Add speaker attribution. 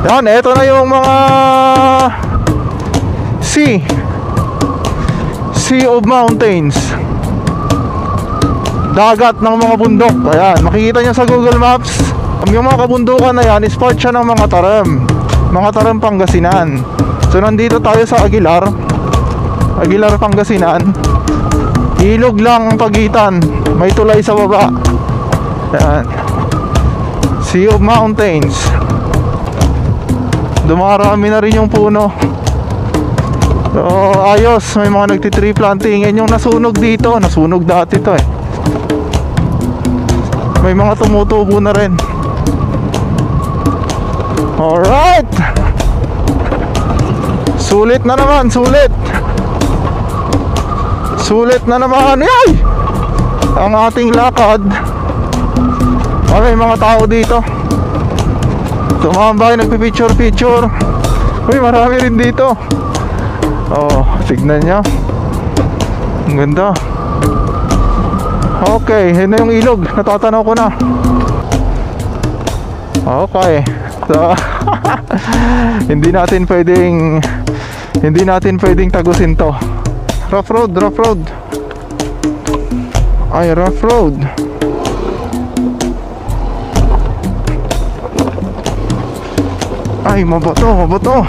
Speaker 1: Yan, eto na yung mga Sea of Mountains, dagat ng mga bundok. Ayan, makikita nyo sa Google Maps. Yung mga kabundukan na yan is part siya ng mga Taram Pangasinan. So nandito tayo sa Aguilar, Pangasinan. Ilog lang ang pagitan, may tulay sa baba. Ayan, Sea of Mountains. Dumarami na rin yung puno. So ayos, may mga nagti-tree planting. Yan yung nasunog dito, nasunog dati to eh. May mga tumutubo na rin. Alright, sulit na naman, sulit na naman. Ay! Ang ating lakad. May mga tao dito, tumambay, nagpipicture. Uy, marami rin dito. Oh, tignan nyo, ang ganda. Okay, yun na yung ilog, natatanaw ko na. Okay, so hindi natin pwedeng tagusin to. Rough road. Ay, rough road. Ay, mabato.